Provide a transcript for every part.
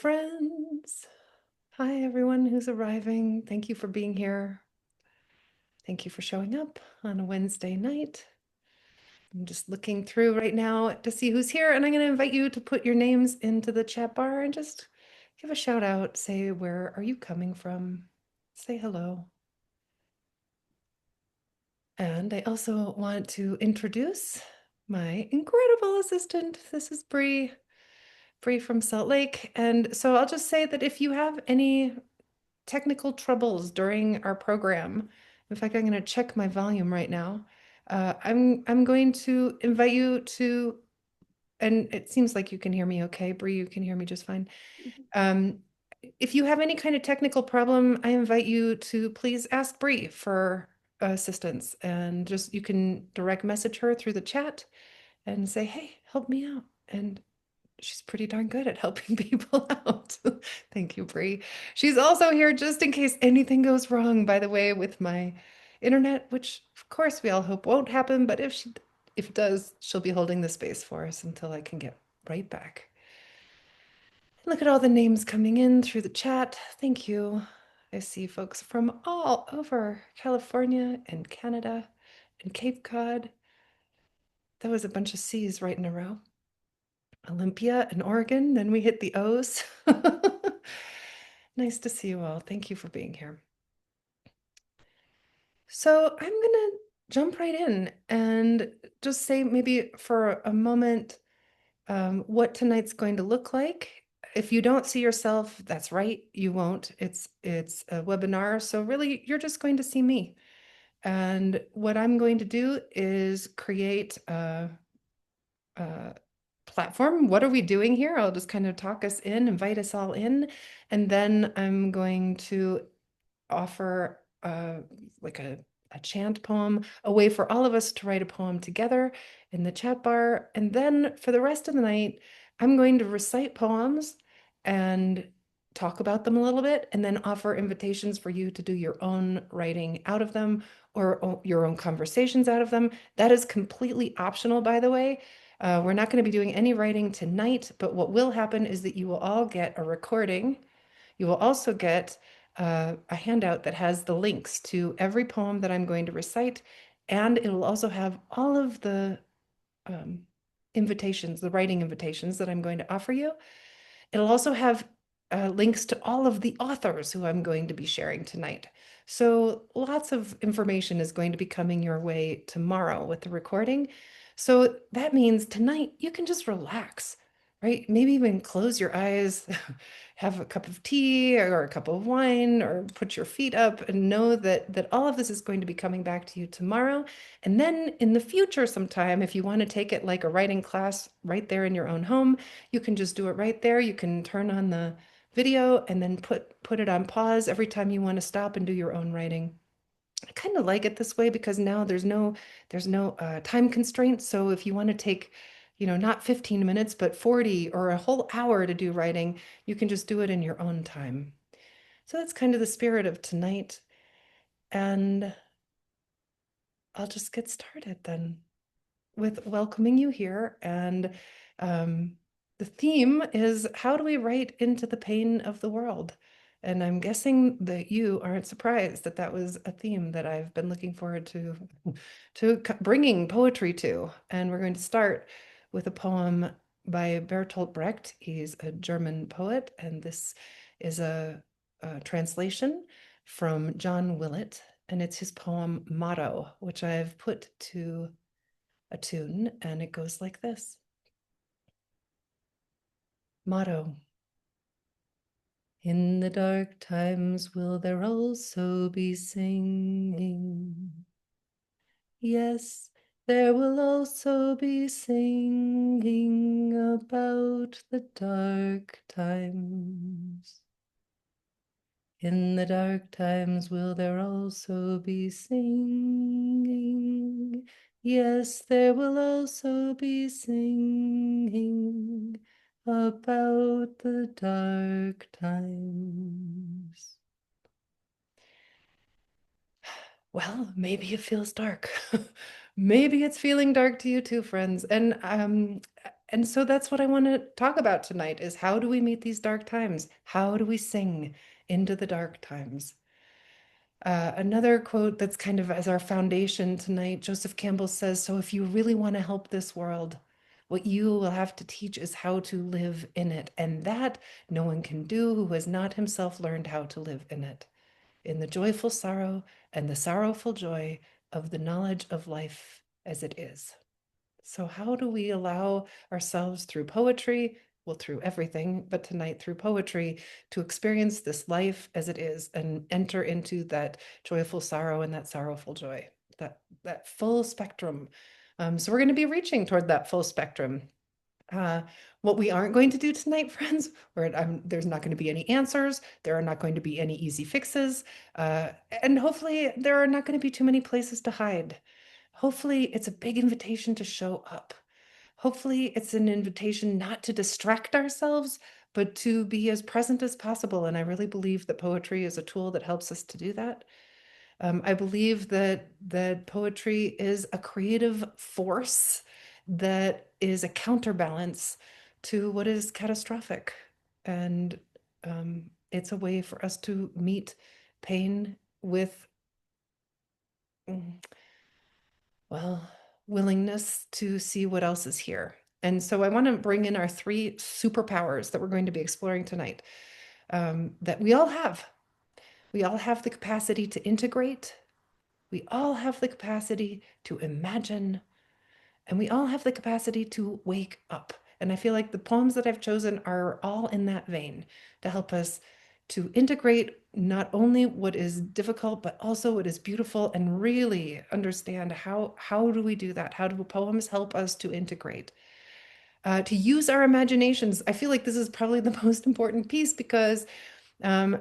friends. Hi, everyone who's arriving. Thank you for being here. Thank you for showing up on a Wednesday night. I'm just looking through right now to see who's here, and I'm going to invite you to put your names into the chat bar and just give a shout out. Say, where are you coming from? Say hello. And I also want to introduce my incredible assistant. This is Bree from Salt Lake. And so I'll just say that if you have any technical troubles during our program. In fact, I'm going to check my volume right now. I'm going to invite you to, and it seems like you can hear me okay. Bree, you can hear me just fine. Um, if you have any kind of technical problem, I invite you to please ask Bree for assistance, and just you can direct message her through the chat and say, "Hey, help me out." And she's pretty darn good at helping people out. Thank you, Bree. She's also here just in case anything goes wrong, by the way, with my internet, which of course we all hope won't happen, but if it does, she'll be holding the space for us until I can get right back. Look at all the names coming in through the chat. Thank you. I see folks from all over California and Canada and Cape Cod. That was a bunch of C's right in a row. Olympia and Oregon. Then we hit the O's. Nice to see you all. Thank you for being here. So I'm gonna jump right in and just say maybe for a moment what tonight's going to look like. If you don't see yourself, that's right, you won't. It's a webinar, so really you're just going to see me. And what I'm going to do is create a platform. What are we doing here? I'll just kind of talk us in, invite us all in, and then I'm going to offer like a chant poem, a way for all of us to write a poem together in the chat bar. And then for the rest of the night, I'm going to recite poems and talk about them a little bit, and then offer invitations for you to do your own writing out of them or your own conversations out of them. That is completely optional, by the way. We're not going to be doing any writing tonight, but what will happen is that you will all get a recording. You will also get a handout that has the links to every poem that I'm going to recite, and it will also have all of the um, invitations, the writing invitations that I'm going to offer you. It'll also have links to all of the authors who I'm going to be sharing tonight. So lots of information is going to be coming your way tomorrow with the recording. So that means tonight you can just relax, right? Maybe even close your eyes, have a cup of tea or a cup of wine, or put your feet up and know that all of this is going to be coming back to you tomorrow. And then in the future sometime, if you want to take it like a writing class right there in your own home, you can just do it right there. You can turn on the video and then put it on pause every time you want to stop and do your own writing. I kind of like it this way because now there's no time constraint. So if you want to take, not 15 minutes, but 40 or a whole hour to do writing, you can just do it in your own time. So that's kind of the spirit of tonight. And I'll just get started then with welcoming you here. And the theme is, how do we write into the pain of the world? And I'm guessing that you aren't surprised that that was a theme that I've been looking forward to bringing poetry to. And we're going to start with a poem by Bertolt Brecht. He's a German poet, and this is a translation from John Willett, and it's his poem Motto, which I've put to a tune, and it goes like this. Motto. In the dark times will there also be singing? Yes, there will also be singing about the dark times. In the dark times will there also be singing? Yes, there will also be singing about the dark times. Well, maybe it feels dark. Maybe it's feeling dark to you too, friends. And And so that's what I want to talk about tonight is how do we meet these dark times? How do we sing into the dark times? Another quote that's kind of as our foundation tonight, Joseph Campbell says, so if you really want to help this world, what you will have to teach is how to live in it. And that no one can do who has not himself learned how to live in it, in the joyful sorrow and the sorrowful joy of the knowledge of life as it is. So, how do we allow ourselves through poetry, well, through everything, but tonight through poetry, to experience this life as it is and enter into that joyful sorrow and that sorrowful joy, that full spectrum? So, we're going to be reaching toward that full spectrum. Uh, what we aren't going to do tonight, friends, where there's not going to be any answers, there are not going to be any easy fixes, and hopefully there are not going to be too many places to hide. Hopefully, it's a big invitation to show up. Hopefully, it's an invitation not to distract ourselves, but to be as present as possible. And I really believe that poetry is a tool that helps us to do that. I believe that poetry is a creative force that is a counterbalance to what is catastrophic. And it's a way for us to meet pain with, mm, well, willingness to see what else is here. And so I want to bring in our three superpowers that we're going to be exploring tonight, that we all have. We all have the capacity to integrate. We all have the capacity to imagine, and we all have the capacity to wake up. And I feel like the poems that I've chosen are all in that vein to help us to integrate not only what is difficult, but also what is beautiful and really understand how do we do that? How do poems help us to integrate? To use our imaginations. I feel like this is probably the most important piece because um,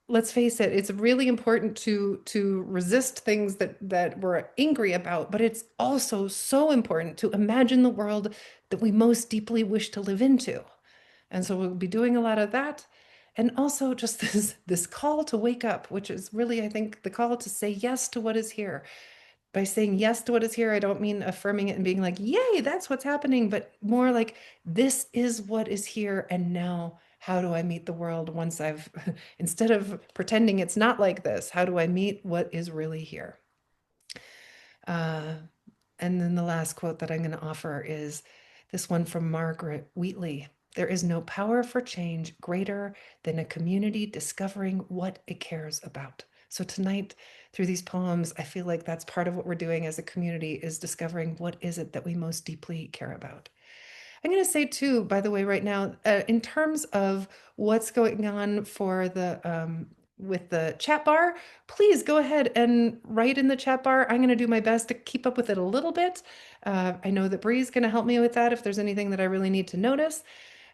let's face it, it's really important to resist things that we're angry about, but it's also so important to imagine the world that we most deeply wish to live into. And so we'll be doing a lot of that. And also just this call to wake up, which is really, I think, the call to say yes to what is here. By saying yes to what is here, I don't mean affirming it and being like, yay, that's what's happening, but more like, this is what is here. And now, how do I meet the world once I've, instead of pretending it's not like this, how do I meet what is really here? Uh, and then the last quote that I'm going to offer is this one from Margaret Wheatley. There is no power for change greater than a community discovering what it cares about. So tonight, through these poems, I feel like that's part of what we're doing as a community is discovering what is it that we most deeply care about. I'm going to say too, by the way, right now, in terms of what's going on for the with the chat bar, please go ahead and write in the chat bar. I'm going to do my best to keep up with it a little bit. I know that Bree's going to help me with that if there's anything that I really need to notice.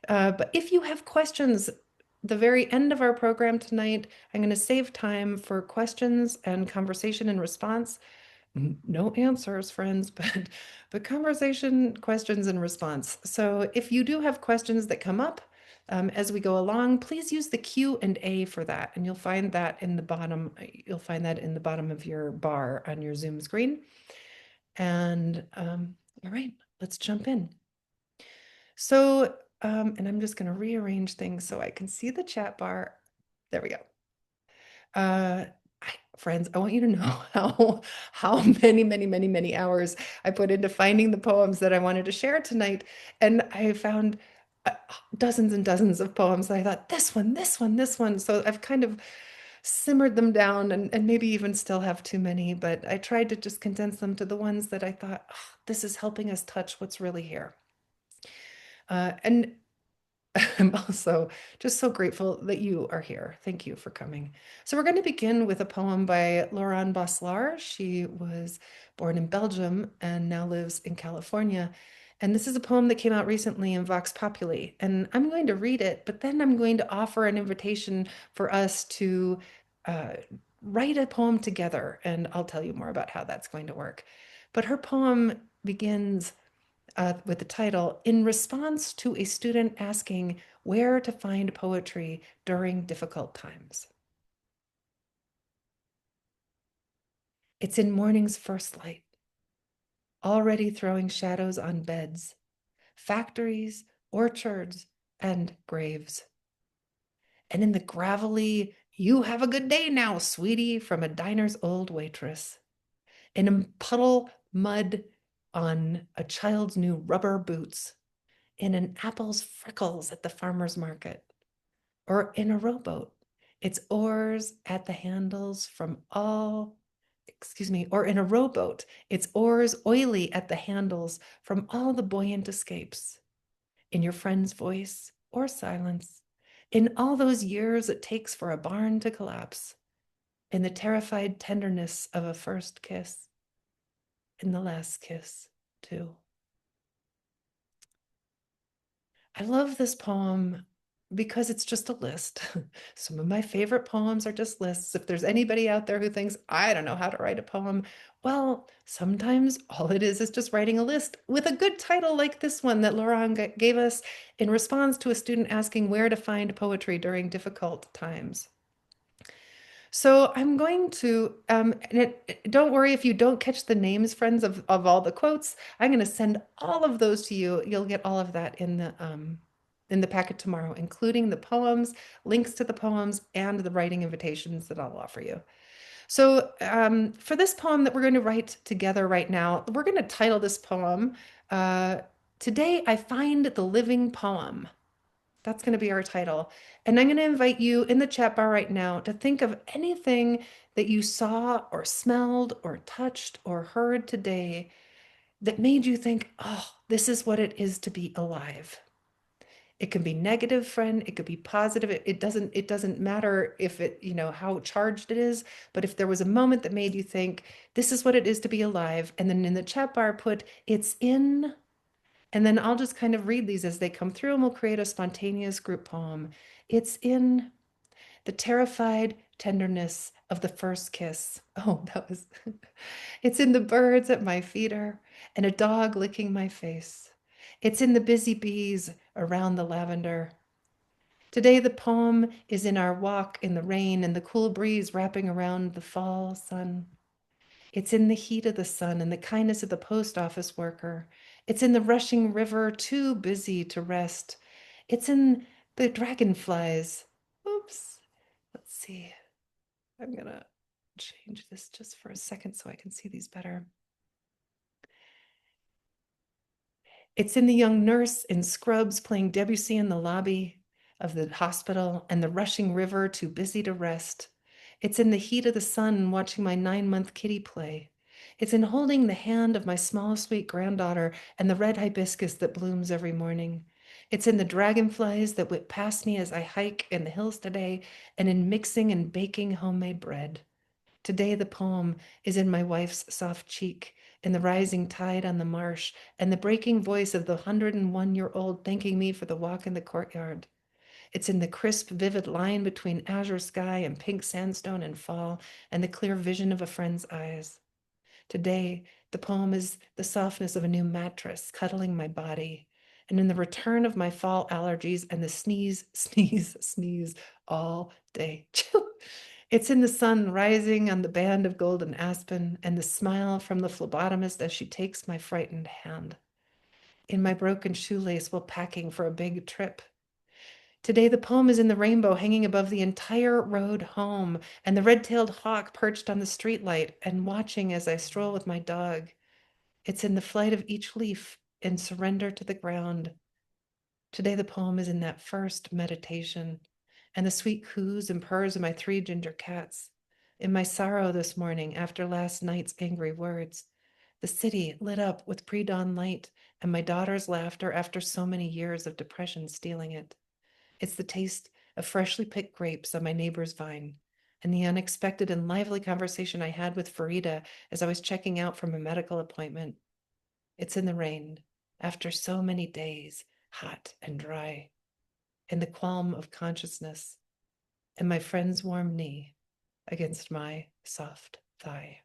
But if you have questions, the very end of our program tonight, I'm going to save time for questions and conversation and response. No answers, friends, but conversation, questions, and response. So if you do have questions that come up as we go along, please use the Q&A for that, and you'll find that in the bottom. You'll find that in the bottom of your bar on your Zoom screen. And all right, let's jump in. So, and I'm just going to rearrange things so I can see the chat bar. There we go. Uh, Friends, I want you to know how many hours I put into finding the poems that I wanted to share tonight. And I found dozens and dozens of poems that I thought, this one, this one, this one. So I've kind of simmered them down and maybe even still have too many, but I tried to just condense them to the ones that I thought, oh, this is helping us touch what's really here. And I'm also just so grateful that you are here. Thank you for coming. So we're going to begin with a poem by Laurent Boslar. She was born in Belgium and now lives in California. And this is a poem that came out recently in Vox Populi. And I'm going to read it, but then I'm going to offer an invitation for us to uh, write a poem together. And I'll tell you more about how that's going to work. But her poem begins with the title, In Response to a Student Asking Where to Find Poetry During Difficult Times. It's in morning's first light, already throwing shadows on beds, factories, orchards, and graves. And in the gravelly, "You have a good day now, sweetie," from a diner's old waitress. In a puddle mud on a child's new rubber boots. In an apple's freckles at the farmer's market. Or in a rowboat, its oars at the handles from all, excuse me, or in a rowboat, its oars oily at the handles from all the buoyant escapes. In your friend's voice or silence, in all those years it takes for a barn to collapse, in the terrified tenderness of a first kiss, in the last kiss, too. I love this poem because it's just a list. Some of my favorite poems are just lists. If there's anybody out there who thinks, I don't know how to write a poem, well, sometimes all it is just writing a list with a good title like this one that Laurent gave us in response to a student asking where to find poetry during difficult times. So I'm going to, don't worry if you don't catch the names, friends, of all the quotes. I'm going to send all of those to you. You'll get all of that in the packet tomorrow, including the poems, links to the poems, and the writing invitations that I'll offer you. So for this poem that we're going to write together right now, we're going to title this poem, uh, Today I Find the Living Poem. That's going to be our title. And I'm going to invite you in the chat bar right now to think of anything that you saw or smelled or touched or heard today that made you think, oh, this is what it is to be alive. It can be negative, friend. It could be positive. It doesn't matter if it, how charged it is, but if there was a moment that made you think, this is what it is to be alive. And then in the chat bar, put it's in, and then I'll just kind of read these as they come through and we'll create a spontaneous group poem. It's in the terrified tenderness of the first kiss. Oh, that was, it's in the birds at my feeder and a dog licking my face. It's in the busy bees around the lavender. Today, the poem is in our walk in the rain and the cool breeze wrapping around the fall sun. It's in the heat of the sun and the kindness of the post office worker. It's in the rushing river, too busy to rest. It's in the dragonflies. Oops. Let's see. I'm going to change this just for a second so I can see these better. It's in the young nurse in scrubs playing Debussy in the lobby of the hospital and the rushing river, too busy to rest. It's in the heat of the sun watching my 9-month kitty play. It's in holding the hand of my small, sweet granddaughter and the red hibiscus that blooms every morning. It's in the dragonflies that whip past me as I hike in the hills today, and in mixing and baking homemade bread. Today, the poem is in my wife's soft cheek, in the rising tide on the marsh, and the breaking voice of the 101-year-old thanking me for the walk in the courtyard. It's in the crisp, vivid line between azure sky and pink sandstone and fall, and the clear vision of a friend's eyes. Today, the poem is the softness of a new mattress cuddling my body, and in the return of my fall allergies and the sneeze, sneeze, sneeze all day. It's in the sun rising on the band of golden aspen and the smile from the phlebotomist as she takes my frightened hand. In my broken shoelace while packing for a big trip. Today, the poem is in the rainbow hanging above the entire road home and the red-tailed hawk perched on the streetlight and watching as I stroll with my dog. It's in the flight of each leaf in surrender to the ground. Today, the poem is in that first meditation and the sweet coos and purrs of my 3 ginger cats. In my sorrow this morning after last night's angry words. The city lit up with pre-dawn light and my daughter's laughter after so many years of depression stealing it. It's the taste of freshly picked grapes on my neighbor's vine and the unexpected and lively conversation I had with Farida as I was checking out from a medical appointment. It's in the rain after so many days, hot and dry, in the qualm of consciousness and my friend's warm knee against my soft thigh.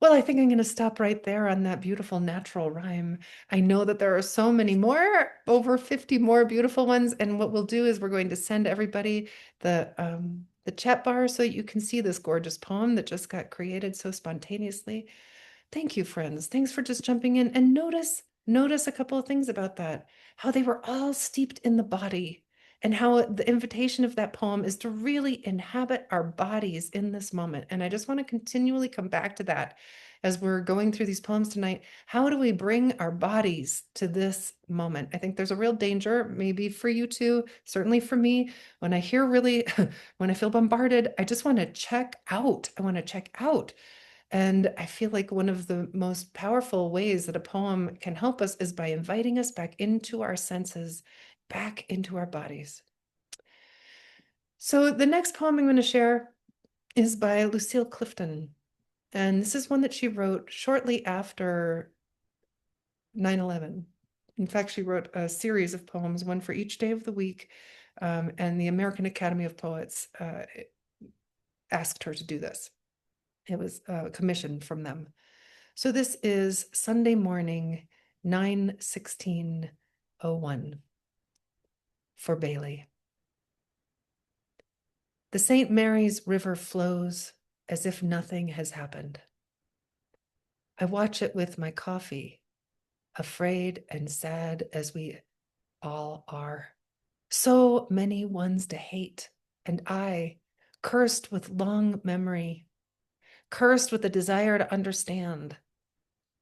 Well, I think I'm going to stop right there on that beautiful natural rhyme. I know that there are so many more, over 50 more beautiful ones. And what we'll do is we're going to send everybody the chat bar so you can see this gorgeous poem that just got created so spontaneously. Thank you, friends. Thanks for just jumping in. And notice Notice a couple of things about that, how they were all steeped in the body, and how the invitation of that poem is to really inhabit our bodies in this moment. And I just want to continually come back to that as we're going through these poems tonight. How do we bring our bodies to this moment? I think there's a real danger, maybe for you too, certainly for me. When I hear really, when I feel bombarded, I just want to check out. I want to check out. And I feel like one of the most powerful ways that a poem can help us is by inviting us back into our senses, back into our bodies. So the next poem I'm going to share is by Lucille Clifton. And this is one that she wrote shortly after 9/11. In fact, she wrote a series of poems, one for each day of the week. And the American Academy of Poets asked her to do this. It was commissioned from them. So this is Sunday morning, 9/16/01 for Bailey. The St. Mary's River flows as if nothing has happened. I watch it with my coffee, afraid and sad as we all are. So many ones to hate, and I, cursed with long memory, cursed with the desire to understand,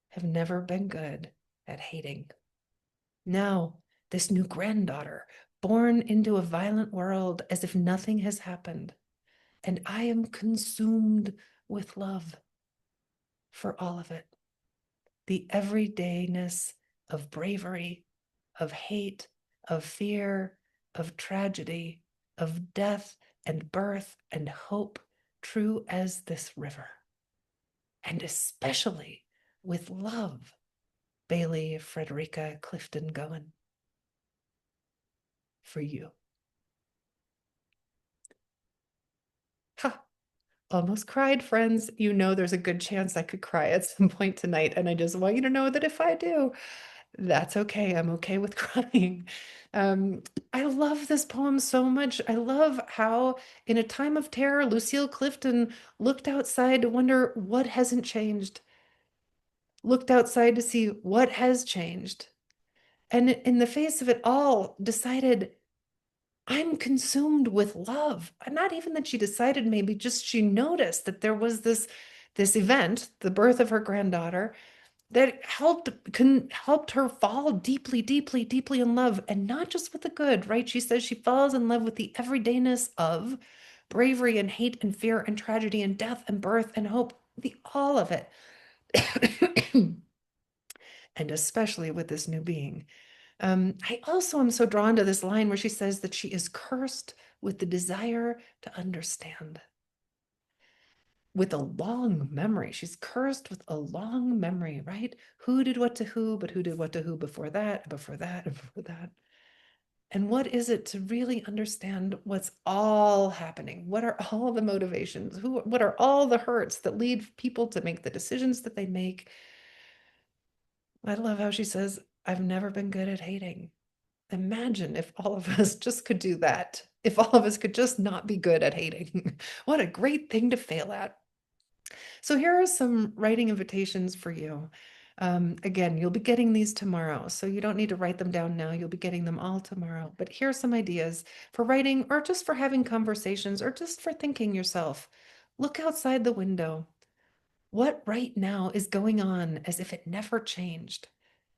have never been good at hating. Now, this new granddaughter, born into a violent world as if nothing has happened, and I am consumed with love for all of it. The everydayness of bravery, of hate, of fear, of tragedy, of death and birth and hope, true as this river. And especially with love, Bailey Frederica Clifton Goen, for you. Ha! Almost cried, friends. You know there's a good chance I could cry at some point tonight, and I just want you to know that if I do, that's okay. I'm okay with crying. Um, I love this poem so much. I love how, in a time of terror, Lucille Clifton looked outside to wonder what hasn't changed, looked outside to see what has changed, and in the face of it all, decided, I'm consumed with love. Not even that she decided, maybe just she noticed that there was this event, the birth of her granddaughter, that helped her fall deeply, deeply, deeply in love, and not just with the good, right? She says she falls in love with the everydayness of bravery and hate and fear and tragedy and death and birth and hope, the all of it. And especially with this new being. I also am so drawn to this line where she says that she is cursed with the desire to understand. With a long memory. She's cursed with a long memory, right? Who did what to who, but who did what to who before that, before that, and before that. And what is it to really understand what's all happening? What are all the motivations? What are all the hurts that lead people to make the decisions that they make? I love how she says, I've never been good at hating. Imagine if all of us just could do that. If all of us could just not be good at hating. What a great thing to fail at. So here are some writing invitations for you. Again, you'll be getting these tomorrow, so you don't need to write them down now. You'll be getting them all tomorrow. But here are some ideas for writing, or just for having conversations, or just for thinking yourself. Look outside the window. What right now is going on as if it never changed?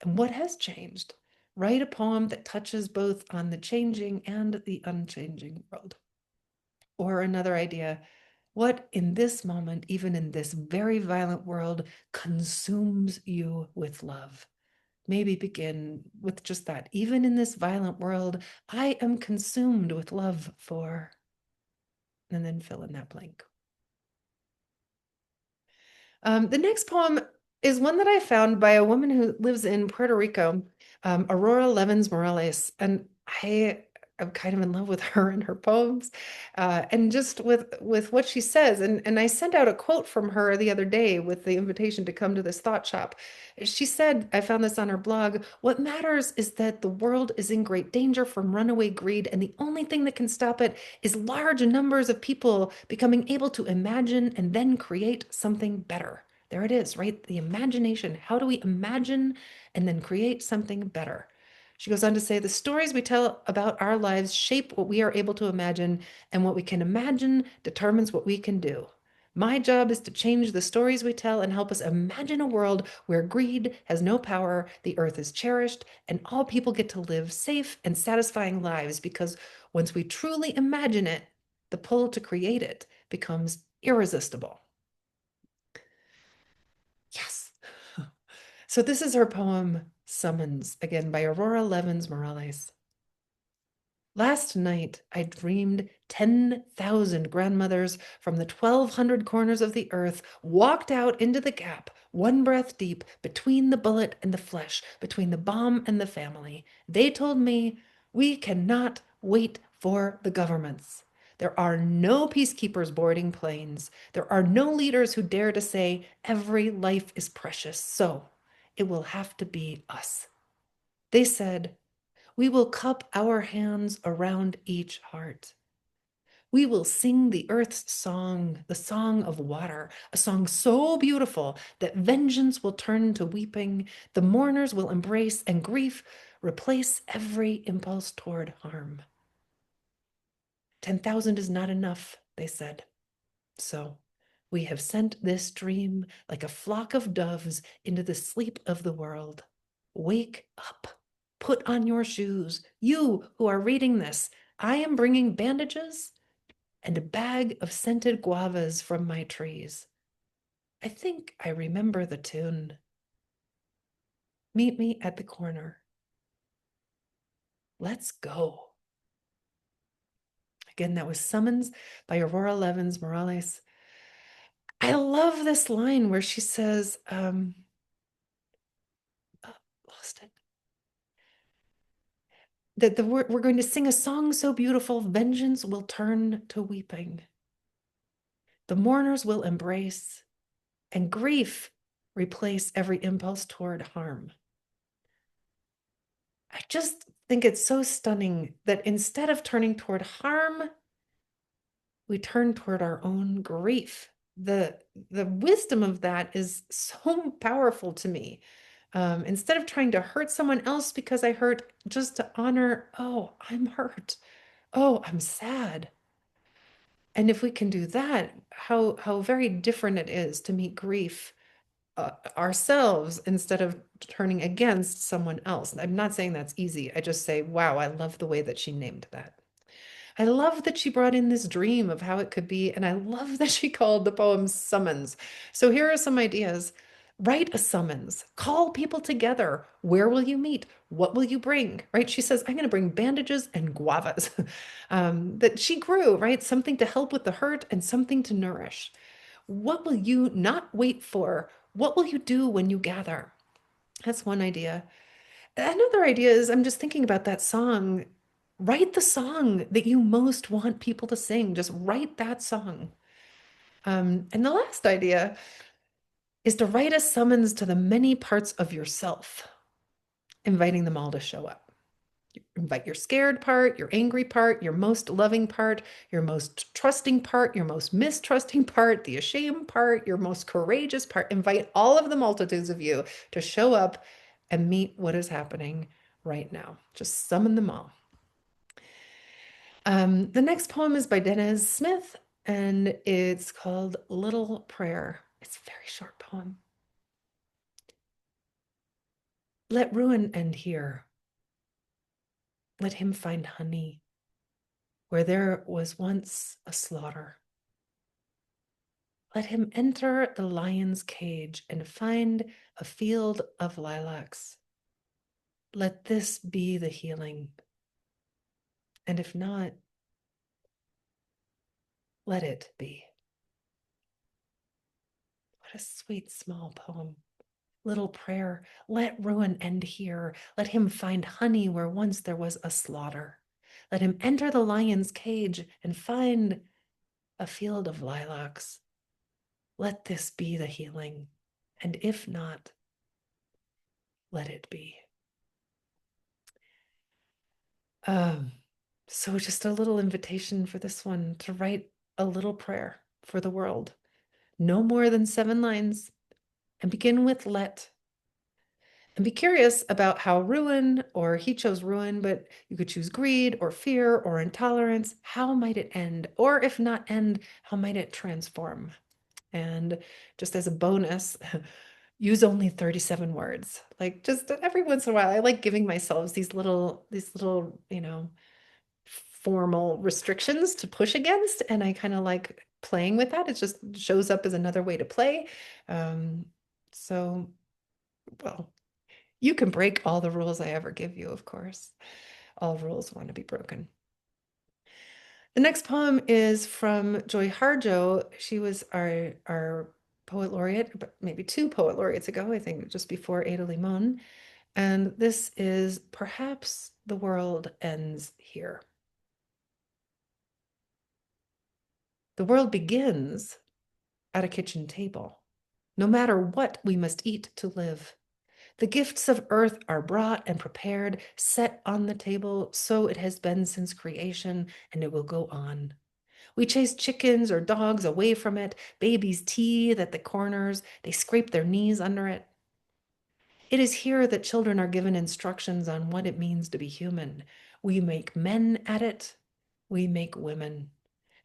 And what has changed? Write a poem that touches both on the changing and the unchanging world. Or another idea, what in this moment, even in this very violent world, consumes you with love? Maybe begin with just that. Even in this violent world, I am consumed with love for, and then fill in that blank. The next poem is one that I found by a woman who lives in Puerto Rico, Aurora Levens Morales. And I'm kind of in love with her and her poems, and just with what she says. And I sent out a quote from her the other day with the invitation to come to this thought shop. She said, I found this on her blog, what matters is that the world is in great danger from runaway greed, and the only thing that can stop it is large numbers of people becoming able to imagine and then create something better. There it is, right? The imagination. How do we imagine and then create something better? She goes on to say the stories we tell about our lives shape what we are able to imagine, and what we can imagine determines what we can do. My job is to change the stories we tell and help us imagine a world where greed has no power, the earth is cherished, and all people get to live safe and satisfying lives because once we truly imagine it, the pull to create it becomes irresistible. Yes. So this is her poem Summons, again by Aurora Levins Morales. Last night I dreamed 10,000 grandmothers from the 1,200 corners of the earth walked out into the gap, one breath deep, between the bullet and the flesh, between the bomb and the family. They told me, we cannot wait for the governments. There are no peacekeepers boarding planes. There are no leaders who dare to say every life is precious. So it will have to be us. They said, we will cup our hands around each heart. We will sing the earth's song, the song of water, a song so beautiful that vengeance will turn to weeping, the mourners will embrace, and grief replace every impulse toward harm. 10,000 is not enough, they said. So we have sent this dream like a flock of doves into the sleep of the world. Wake up. Put on your shoes. You who are reading this, I am bringing bandages and a bag of scented guavas from my trees. I think I remember the tune. Meet me at the corner. Let's go. Again, that was Summons by Aurora Levins Morales. I love this line where she says, oh, lost it. That we're going to sing a song so beautiful, vengeance will turn to weeping. The mourners will embrace, and grief replace every impulse toward harm. I just think it's so stunning that instead of turning toward harm, we turn toward our own grief. The wisdom of that is so powerful to me. Instead of trying to hurt someone else because I hurt, just to honor, oh, I'm hurt. Oh, I'm sad. And if we can do that, how very different it is to meet grief ourselves instead of turning against someone else. I'm not saying that's easy. I just say, wow, I love the way that she named that. I love that she brought in this dream of how it could be, and I love that she called the poem Summons. So here are some ideas. Write a summons, call people together. Where will you meet? What will you bring? Right? She says, I'm going to bring bandages and guavas that she grew, right? Something to help with the hurt and something to nourish. What will you not wait for? What will you do when you gather? That's one idea. Another idea is I'm just thinking about that song. Write the song that you most want people to sing. Just write that song. And the last idea is to write a summons to the many parts of yourself, inviting them all to show up. Invite your scared part, your angry part, your most loving part, your most trusting part, your most mistrusting part, the ashamed part, your most courageous part. Invite all of the multitudes of you to show up and meet what is happening right now. Just summon them all. The next poem is by Denez Smith, and it's called Little Prayer. It's a very short poem. Let ruin end here. Let him find honey where there was once a slaughter. Let him enter the lion's cage and find a field of lilacs. Let this be the healing. And if not, let it be. What a sweet small poem. Little prayer. Let ruin end here. Let him find honey where once there was a slaughter. Let him enter the lion's cage and find a field of lilacs. Let this be the healing. And if not, let it be. Um, so just a little invitation for this one to write a little prayer for the world. No more than 7 lines. and begin with let. And be curious about how ruin, or he chose ruin, but you could choose greed or fear or intolerance. How might it end? Or if not end, how might it transform? And just as a bonus, use only 37 words. Like just every once in a while, I like giving myself these little, formal restrictions to push against. And I kind of like playing with that. It just shows up as another way to play. Um, so, well, you can break all the rules I ever give you, of course. All rules want to be broken. The next poem is from Joy Harjo. She was our poet laureate, but maybe two poet laureates ago, I think just before Ada Limon. And this is Perhaps the World Ends Here. The world begins at a kitchen table. No matter what we must eat to live. The gifts of earth are brought and prepared, set on the table, so it has been since creation, and it will go on. We chase chickens or dogs away from it, babies teethe at the corners, they scrape their knees under it. It is here that children are given instructions on what it means to be human. We make men at it, we make women.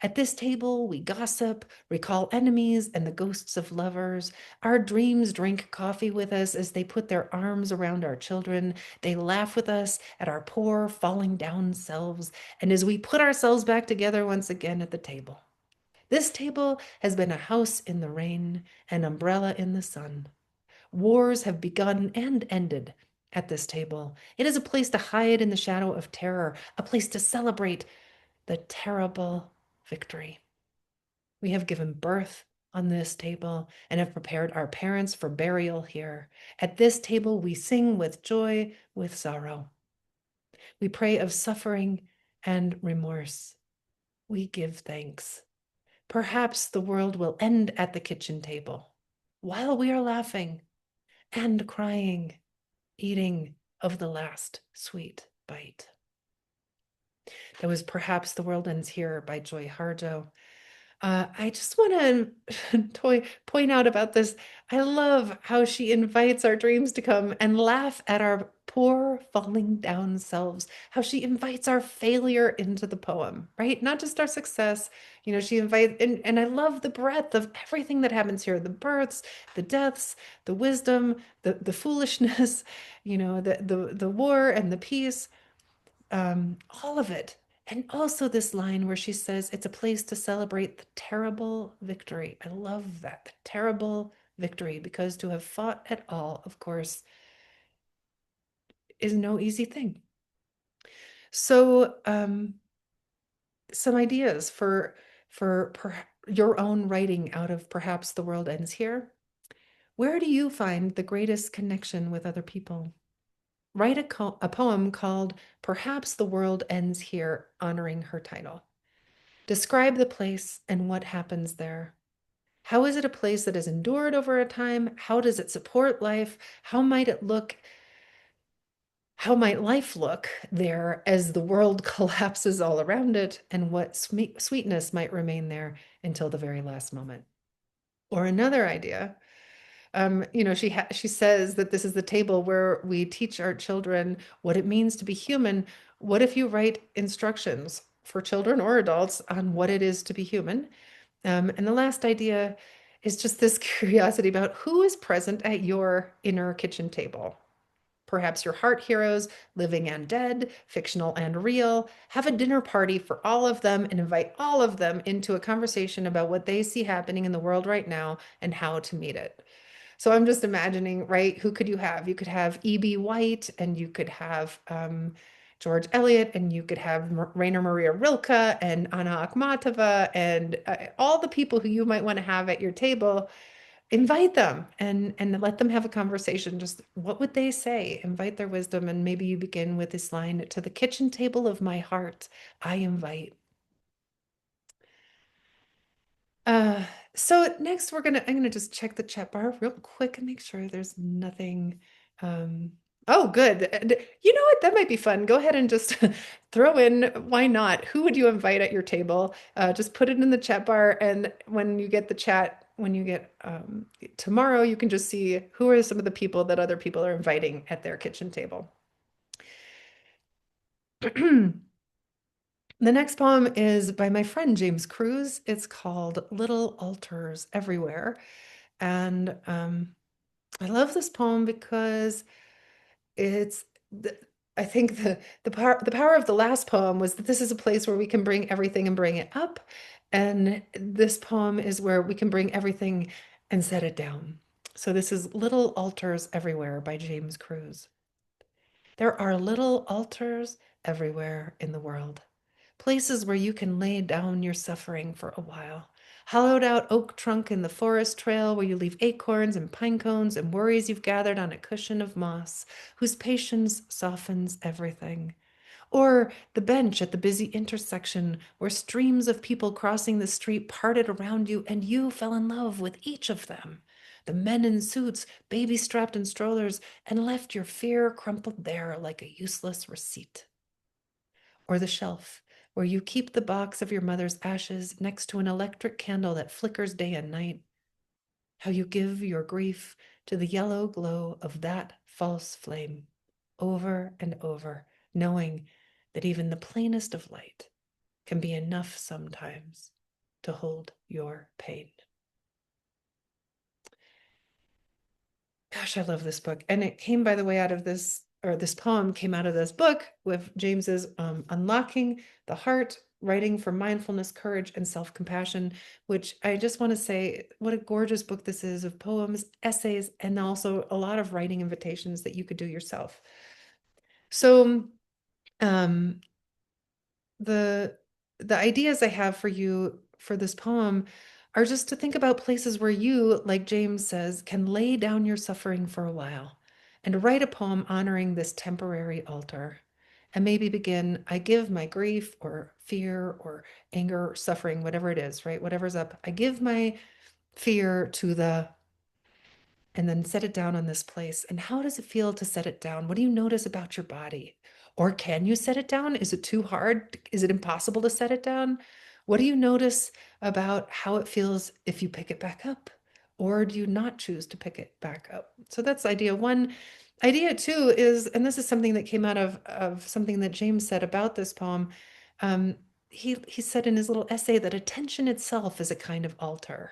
At this table, we gossip, recall enemies and the ghosts of lovers. Our dreams drink coffee with us as they put their arms around our children. They laugh with us at our poor, falling down selves, and as we put ourselves back together once again at the table. This table has been a house in the rain, an umbrella in the sun. Wars have begun and ended at this table. It is a place to hide in the shadow of terror, a place to celebrate the terrible victory. We have given birth on this table and have prepared our parents for burial here. At this table, we sing with joy, with sorrow. We pray of suffering and remorse. We give thanks. Perhaps the world will end at the kitchen table while we are laughing and crying, eating of the last sweet bite. That was Perhaps the World Ends Here by Joy Harjo. I just want to point out about this. I love how she invites our dreams to come and laugh at our poor falling down selves, how she invites our failure into the poem, right? Not just our success. She invites, and I love the breadth of everything that happens here, the births, the deaths, the wisdom, the foolishness, the war and the peace, all of it. And also this line where she says it's a place to celebrate the terrible victory. I love that, the terrible victory, because to have fought at all, of course, is no easy thing. So, some ideas for your own writing out of Perhaps the World Ends Here. Where do you find the greatest connection with other people? Write a poem called Perhaps the World Ends Here, honoring her title. Describe the place and what happens there. How is it a place that has endured over a time? How does it support life? How might it look? How might life look there as the world collapses all around it? And what sweetness might remain there until the very last moment? Or another idea, she says that this is the table where we teach our children what it means to be human. What if you write instructions for children or adults on what it is to be human? And the last idea is just this curiosity about who is present at your inner kitchen table. Perhaps your heart heroes, living and dead, fictional and real. Have a dinner party for all of them and invite all of them into a conversation about what they see happening in the world right now and how to meet it. So I'm just imagining, right? Who could you have? You could have E.B. White, and you could have George Eliot, and you could have Rainer Maria Rilke and Anna Akhmatova, and all the people who you might want to have at your table. Invite them and let them have a conversation. Just what would they say? Invite their wisdom, and maybe you begin with this line: "To the kitchen table of my heart, I invite." Uh, so next I'm gonna just check the chat bar real quick and make sure there's nothing. Um, oh, good. You know what? That might be fun. Go ahead and just throw in, why not? Who would you invite at your table? Just put it in the chat bar, and when you get the chat when you get tomorrow, you can just see who are some of the people that other people are inviting at their kitchen table. The next poem is by my friend James Cruz. It's called Little Altars Everywhere. And I love this poem because it's the, I think the power of the last poem was that this is a place where we can bring everything and bring it up. And this poem is where we can bring everything and set it down. So this is Little Altars Everywhere by James Cruz. There are little altars everywhere in the world, places where you can lay down your suffering for a while. Hollowed out oak trunk in the forest trail where you leave acorns and pine cones and worries you've gathered on a cushion of moss, whose patience softens everything. Or the bench at the busy intersection where streams of people crossing the street parted around you and you fell in love with each of them. The men in suits, baby strapped in strollers, and left your fear crumpled there like a useless receipt. Or the shelf where you keep the box of your mother's ashes next to an electric candle that flickers day and night. How you give your grief to the yellow glow of that false flame over and over, knowing that even the plainest of light can be enough sometimes to hold your pain. Gosh, I love this book. And it came, by the way, out of this, or this poem came out of this book with James's Unlocking the Heart, Writing for Mindfulness, Courage, and Self-Compassion, which I just want to say, what a gorgeous book this is of poems, essays, and also a lot of writing invitations that you could do yourself. So um, the the ideas I have for you for this poem are just to think about places where you, like James says, can lay down your suffering for a while and write a poem honoring this temporary altar. And maybe begin, I give my grief or fear or anger or suffering, whatever it is, right? Whatever's up. I give my fear to the and then set it down on this place. And how does it feel to set it down? What do you notice about your body? Or can you set it down? Is it too hard? Is it impossible to set it down? What do you notice about how it feels if you pick it back up? Or do you not choose to pick it back up? So that's idea one. Idea two is, and this is something that came out of something that James said about this poem. Um, he said in his little essay that attention itself is a kind of altar.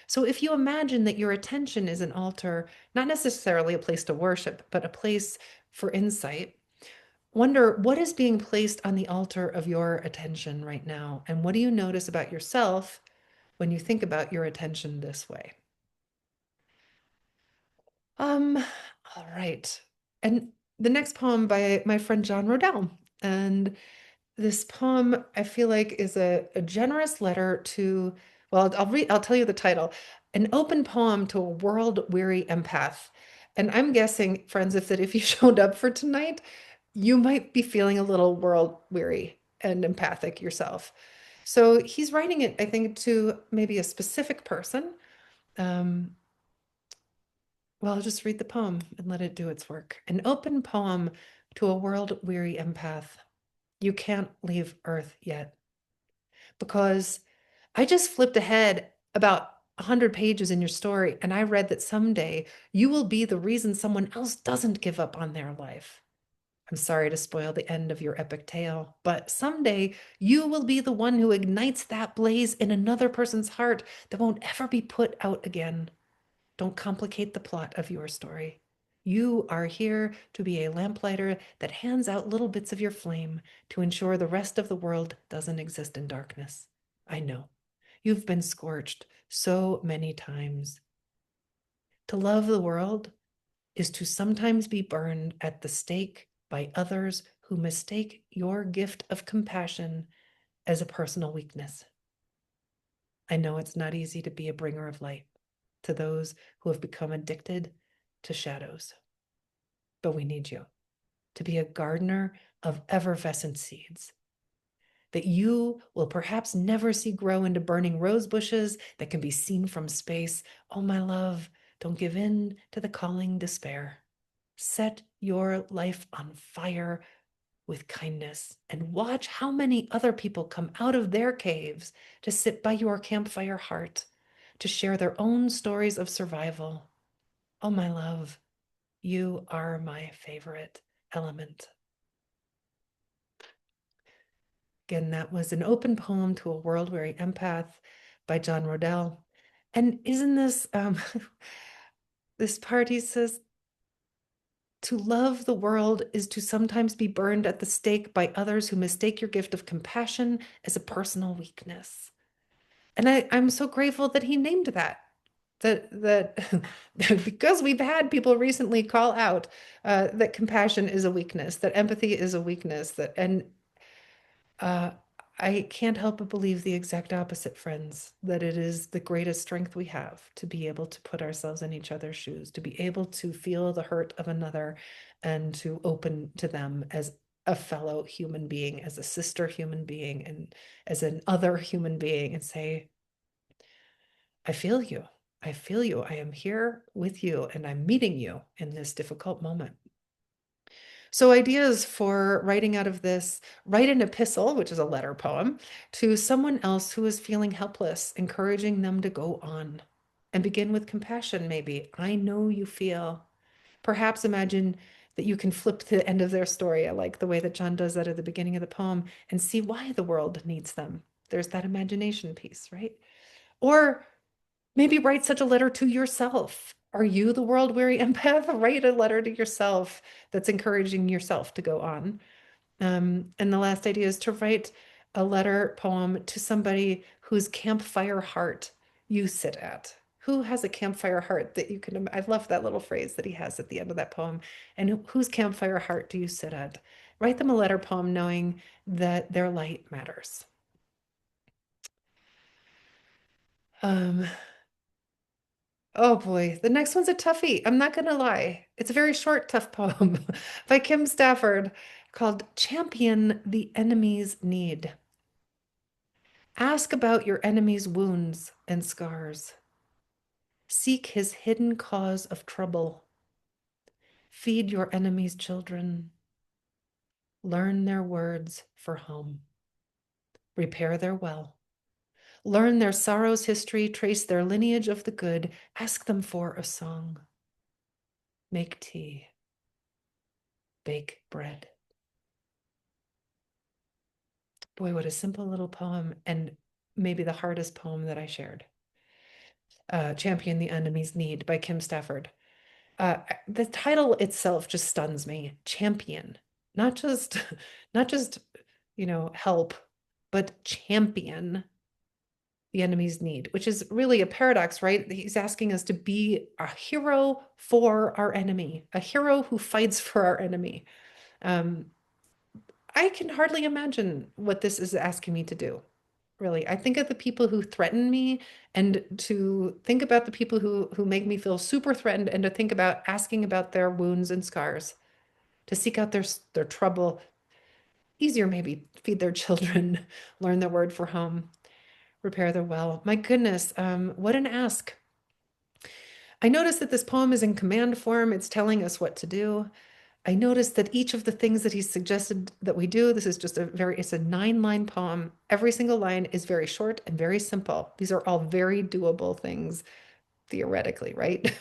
So if you imagine that your attention is an altar, not necessarily a place to worship, but a place for insight, wonder what is being placed on the altar of your attention right now? And what do you notice about yourself when you think about your attention this way? Um, all right. And the next poem by my friend John Rodell. And this poem, I feel like, is a generous letter to, well, I'll tell you the title, An Open Poem to a World-Weary Empath. And I'm guessing, friends, if you showed up for tonight, you might be feeling a little world weary and empathic yourself. So he's writing it, I think, to maybe a specific person. Um, well, I'll just read the poem and let it do its work. An open poem to a world-weary empath. You can't leave Earth yet. Because I just flipped ahead about 100 pages in your story, and I read that someday you will be the reason someone else doesn't give up on their life. I'm sorry to spoil the end of your epic tale, but someday you will be the one who ignites that blaze in another person's heart that won't ever be put out again. Don't complicate the plot of your story. You are here to be a lamplighter that hands out little bits of your flame to ensure the rest of the world doesn't exist in darkness. I know. You've been scorched so many times. To love the world is to sometimes be burned at the stake by others who mistake your gift of compassion as a personal weakness. I know it's not easy to be a bringer of light to those who have become addicted to shadows, but we need you to be a gardener of effervescent seeds that you will perhaps never see grow into burning rose bushes that can be seen from space. Oh, my love, don't give in to the calling despair. Set your life on fire with kindness and watch how many other people come out of their caves to sit by your campfire heart, to share their own stories of survival. Oh, my love, you are my favorite element. Again, that was an open poem to a world-weary empath by John Rodell. And isn't this this part, he says, to love the world is to sometimes be burned at the stake by others who mistake your gift of compassion as a personal weakness. And I'm so grateful that he named that. That because we've had people recently call out that compassion is a weakness, that empathy is a weakness, that and uh, I can't help but believe the exact opposite, friends, that it is the greatest strength we have to be able to put ourselves in each other's shoes, to be able to feel the hurt of another and to open to them as a fellow human being, as a sister human being, and as an other human being, and say, I feel you. I feel you. I am here with you, and I'm meeting you in this difficult moment. So, ideas for writing out of this: write an epistle, which is a letter poem, to someone else who is feeling helpless, encouraging them to go on. And begin with compassion, maybe. I know you feel. Perhaps imagine that you can flip to the end of their story. I like the way that John does that at the beginning of the poem and see why the world needs them. There's that imagination piece, right? Or maybe write such a letter to yourself. Are you the world weary empath? Write a letter to yourself that's encouraging yourself to go on. And the last idea is to write a letter poem to somebody whose campfire heart you sit at. Who has a campfire heart that you can? I love that little phrase that he has at the end of that poem. And whose campfire heart do you sit at? Write them a letter poem knowing that their light matters. Um, Oh boy, the next one's a toughie. I'm not gonna lie. It's a very short, tough poem by Kim Stafford called Champion the Enemy's Need. Ask about your enemy's wounds and scars. Seek his hidden cause of trouble. Feed your enemy's children. Learn their words for home. Repair their well. Learn their sorrow's history, trace their lineage of the good. Ask them for a song. Make tea. Bake bread. Boy, what a simple little poem, and maybe the hardest poem that I shared. Champion the Enemy's Need by Kim Stafford. The title itself just stuns me. Champion, not just, not just, help, but champion the enemy's need, which is really a paradox, right? He's asking us to be a hero for our enemy, a hero who fights for our enemy. Um, I can hardly imagine what this is asking me to do. Really, I think of the people who threaten me, and to think about the people who make me feel super threatened, and to think about asking about their wounds and scars, to seek out their trouble. Easier maybe feed their children, learn their word for home, repair their well. My goodness, what an ask. I noticed that this poem is in command form. It's telling us what to do. I noticed that each of the things that he suggested that we do, this is just it's a 9-line poem. Every single line is very short and very simple. These are all very doable things, theoretically, right?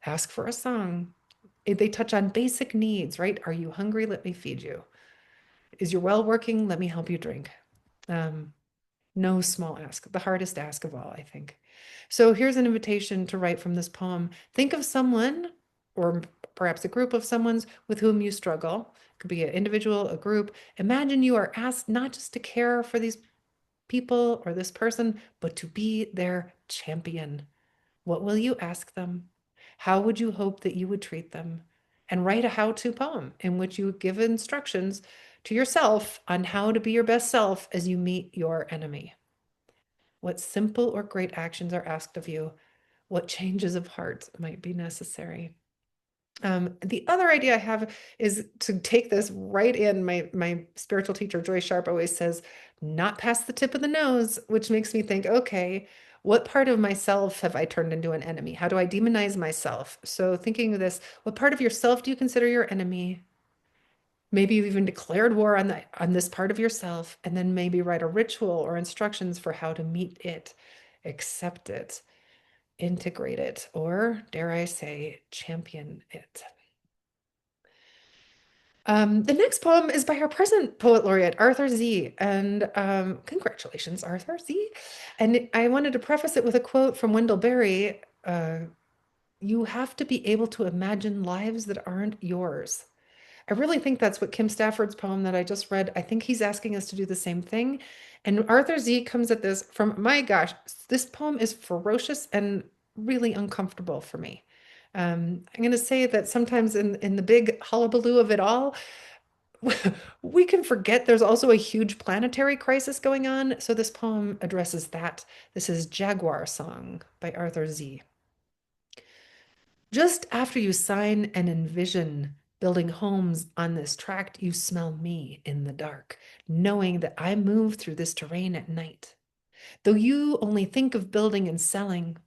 Ask for a song. They touch on basic needs, right? Are you hungry? Let me feed you. Is your well working? Let me help you drink. Um, no small ask, the hardest ask of all, I think. So here's an invitation to write from this poem. Think of someone, or perhaps a group of someone's, with whom you struggle. It could be an individual, a group. Imagine you are asked not just to care for these people or this person, but to be their champion. What will you ask them? How would you hope that you would treat them? And write a how-to poem in which you give instructions to yourself on how to be your best self as you meet your enemy. What simple or great actions are asked of you? What changes of heart might be necessary? The other idea I have is to take this right in. My spiritual teacher, Joy Sharp, always says, not past the tip of the nose, which makes me think, okay, what part of myself have I turned into an enemy? How do I demonize myself? So thinking of this, what part of yourself do you consider your enemy? Maybe you've even declared war on this part of yourself, and then maybe write a ritual or instructions for how to meet it. accept it, integrate it, or dare I say, champion it. The next poem is by our present poet laureate, Arthur Z. And congratulations, Arthur Z. And I wanted to preface it with a quote from Wendell Berry. You have to be able to imagine lives that aren't yours. I really think that's what Kim Stafford's poem that I just read, I think he's asking us to do the same thing. And Arthur Z comes at this from, my gosh, this poem is ferocious and really uncomfortable for me. I'm going to say that sometimes in the big hullabaloo of it all, we can forget there's also a huge planetary crisis going on. So this poem addresses that. This is Jaguar Song by Arthur Z. Just after you sign and envision building homes on this tract, you smell me in the dark, knowing that I move through this terrain at night. Though you only think of building and selling,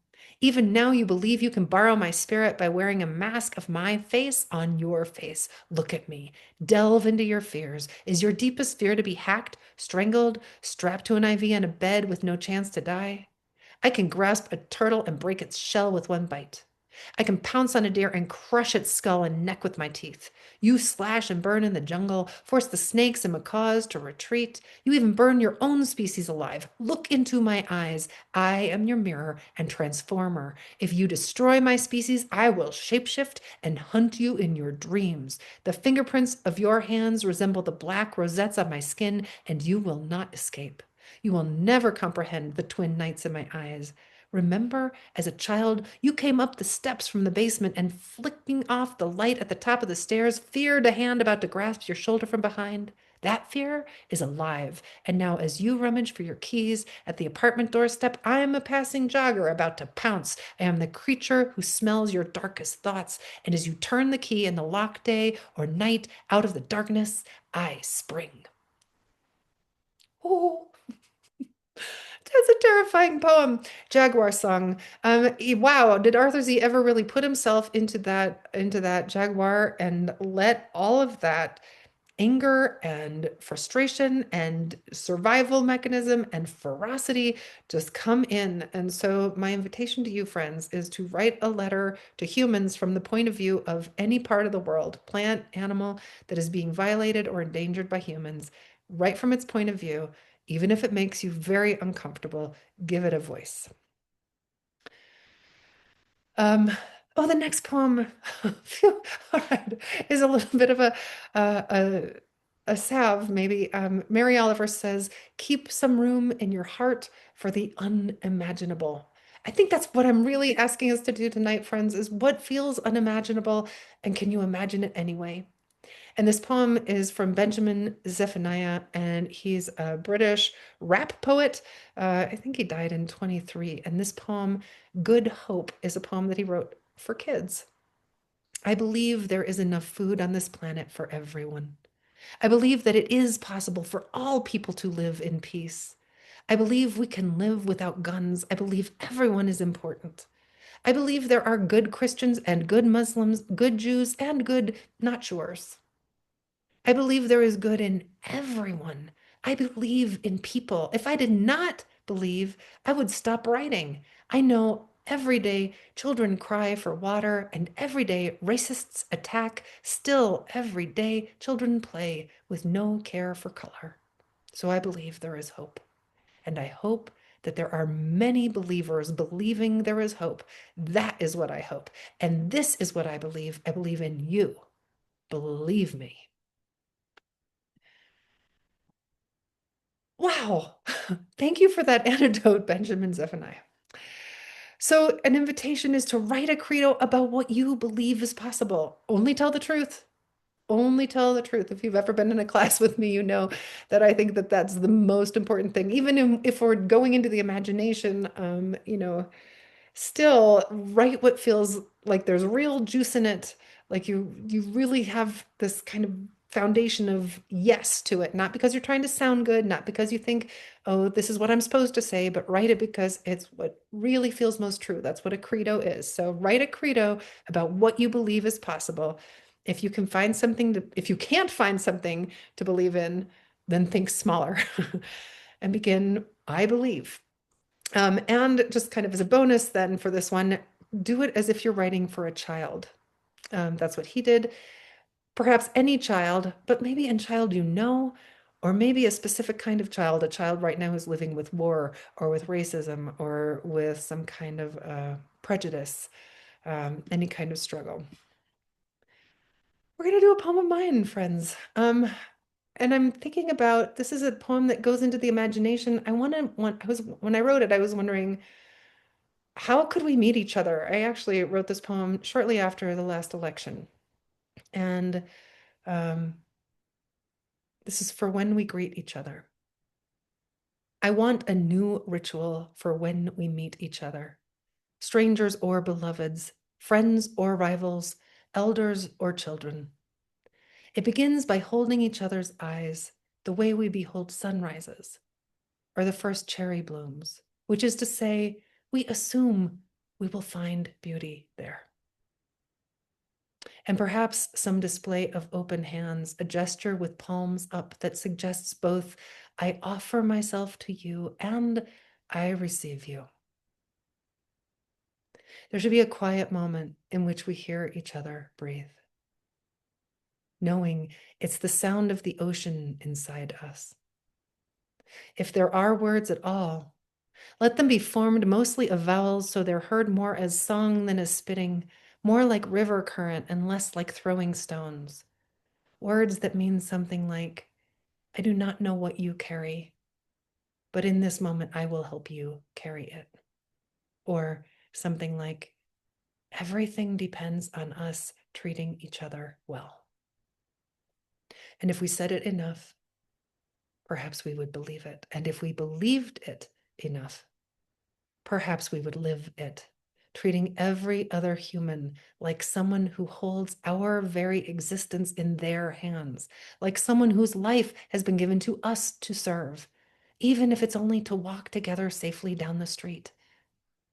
even now you believe you can borrow my spirit by wearing a mask of my face on your face. Look at me. Delve into your fears. Is your deepest fear to be hacked, strangled, strapped to an IV on a bed with no chance to die? I can grasp a turtle and break its shell with one bite. I can pounce on a deer and crush its skull and neck with my teeth. You slash and burn in the jungle, force the snakes and macaws to retreat. You even burn your own species alive. Look into my eyes. I am your mirror and transformer. If you destroy my species, I will shapeshift and hunt you in your dreams. The fingerprints of your hands resemble the black rosettes on my skin, and you will not escape. You will never comprehend the twin nights in my eyes. Remember, as a child, you came up the steps from the basement and flicking off the light at the top of the stairs, feared a hand about to grasp your shoulder from behind. That fear is alive. And now, as you rummage for your keys at the apartment doorstep, I am a passing jogger about to pounce. I am the creature who smells your darkest thoughts. And as you turn the key in the locked day or night out of the darkness, I spring. Oh, that's a terrifying poem. Jaguar Song. Wow, did Arthur Z ever really put himself into that jaguar and let all of that anger and frustration and survival mechanism and ferocity just come in? And so my invitation to you, friends, is to write a letter to humans from the point of view of any part of the world, plant, animal, that is being violated or endangered by humans, right from its point of view, even if it makes you very uncomfortable, give it a voice. Um, oh, the next poem, all right, is a little bit of a salve, maybe. Mary Oliver says, keep some room in your heart for the unimaginable. I think that's what I'm really asking us to do tonight, friends, is what feels unimaginable, and can you imagine it anyway? And this poem is from Benjamin Zephaniah, and he's a British rap poet. I think he died in 23. And this poem, Good Hope, is a poem that he wrote for kids. I believe there is enough food on this planet for everyone. I believe that it is possible for all people to live in peace. I believe we can live without guns. I believe everyone is important. I believe there are good Christians and good Muslims, good Jews and good not yours. I believe there is good in everyone. I believe in people. If I did not believe, I would stop writing. I know every day children cry for water, and every day racists attack. Still, every day children play with no care for color. So I believe there is hope. And I hope that there are many believers believing there is hope. That is what I hope. And this is what I believe. I believe in you. Believe me. Wow. Thank you for that anecdote, Benjamin Zephaniah. So, an invitation is to write a credo about what you believe is possible. Only tell the truth. Only tell the truth. If you've ever been in a class with me, you know that I think that that's the most important thing. Even if we're going into the imagination, still write what feels like there's real juice in it, like you really have this kind of foundation of yes to it, not because you're trying to sound good, not because you think, oh, this is what I'm supposed to say, but write it because it's what really feels most true. That's what a credo is. So write a credo about what you believe is possible. If you can't find something to believe in, then think smaller and begin, I believe. And just kind of as a bonus then for this one, do it as if you're writing for a child. That's what he did. Perhaps any child, but maybe a child you know, or maybe a specific kind of child, a child right now who's living with war or with racism or with some kind of prejudice, any kind of struggle. We're going to do a poem of mine, friends. And I'm thinking about, this is a poem that goes into the imagination. When I wrote it, I was wondering, how could we meet each other? I actually wrote this poem shortly after the last election. And um, this is for when we greet each other. I want a new ritual for when we meet each other. Strangers or beloveds, friends or rivals, elders or children. It begins by holding each other's eyes the way we behold sunrises or the first cherry blooms, which is to say, we assume we will find beauty there. And perhaps some display of open hands, a gesture with palms up that suggests both I offer myself to you and I receive you. There should be a quiet moment in which we hear each other breathe, knowing it's the sound of the ocean inside us. If there are words at all, let them be formed mostly of vowels so they're heard more as song than as spitting, more like river current and less like throwing stones. Words that mean something like, I do not know what you carry, but in this moment I will help you carry it. Or something like, everything depends on us treating each other well. And if we said it enough, perhaps we would believe it. And if we believed it enough, perhaps we would live it, treating every other human like someone who holds our very existence in their hands, like someone whose life has been given to us to serve, even if it's only to walk together safely down the street,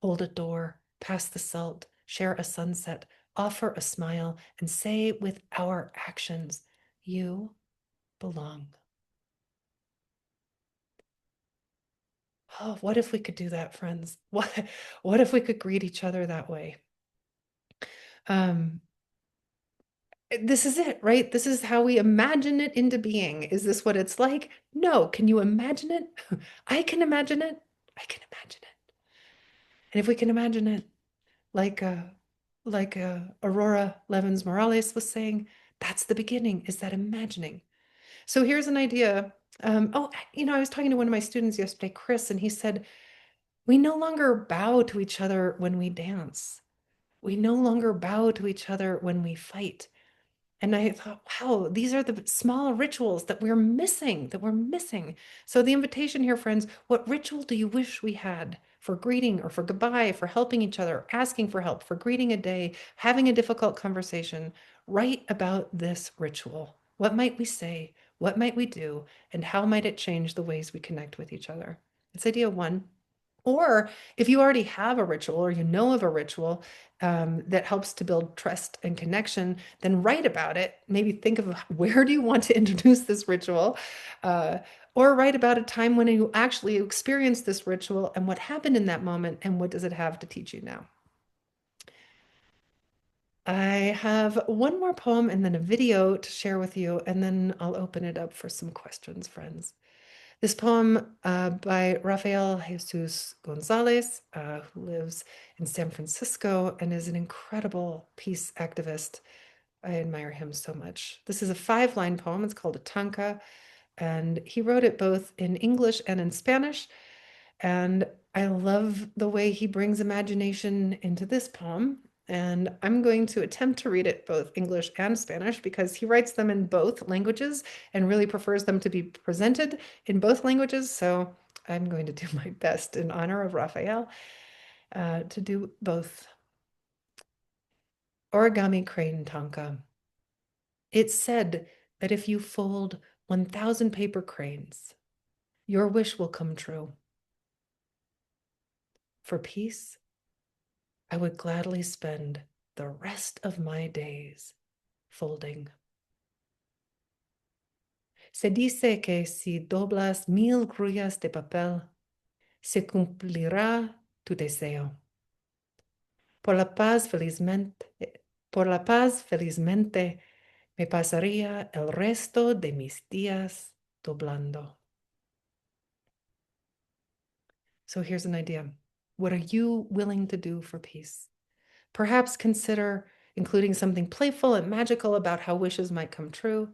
hold a door, pass the salt, share a sunset, offer a smile, and say with our actions, you belong. Oh, what if we could do that, friends? What if we could greet each other that way? Um, this is it, right? This is how we imagine it into being. Is this what it's like? No. Can you imagine it? I can imagine it. I can imagine it. And if we can imagine it, like Aurora Levins Morales was saying, that's the beginning, is that imagining. So here's an idea. I was talking to one of my students yesterday, Chris, and he said, we no longer bow to each other when we dance. We no longer bow to each other when we fight. And I thought, wow, these are the small rituals that we're missing. So the invitation here, friends, what ritual do you wish we had for greeting or for goodbye, for helping each other, asking for help, for greeting a day, having a difficult conversation? Write about this ritual. What might we say? What might we do? And how might it change the ways we connect with each other? It's idea one. Or if you already have a ritual or you know of a ritual that helps to build trust and connection, then write about it. Maybe think of where do you want to introduce this ritual, uh, or write about a time when you actually experienced this ritual and what happened in that moment and what does it have to teach you now. I have one more poem and then a video to share with you, and then I'll open it up for some questions, friends. This poem by Rafael Jesus Gonzalez, who lives in San Francisco and is an incredible peace activist. I admire him so much. This is a 5-line poem. It's called a tanka, and he wrote it both in English and in Spanish. And I love the way he brings imagination into this poem. And I'm going to attempt to read it both English and Spanish because he writes them in both languages and really prefers them to be presented in both languages. So I'm going to do my best in honor of Raphael to do both. Origami crane tanka. It's said that if you fold 1,000 paper cranes, your wish will come true. For peace, I would gladly spend the rest of my days folding. Se dice que si doblas 1,000 grullas de papel, se cumplirá tu deseo. Por la paz, felizmente, me pasaría el resto de mis días doblando. So here's an idea. What are you willing to do for peace? Perhaps consider including something playful and magical about how wishes might come true.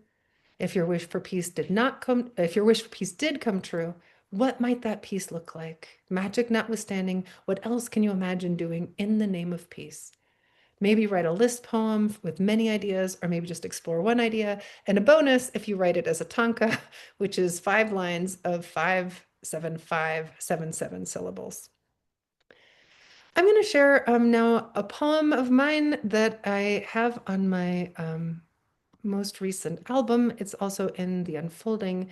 If your wish for peace did come true, what might that peace look like? Magic notwithstanding, what else can you imagine doing in the name of peace? Maybe write a list poem with many ideas, or maybe just explore one idea. And a bonus if you write it as a tanka, which is 5 lines of 5 7 5 7 7 syllables. I'm going to share now a poem of mine that I have on my most recent album. It's also in The Unfolding,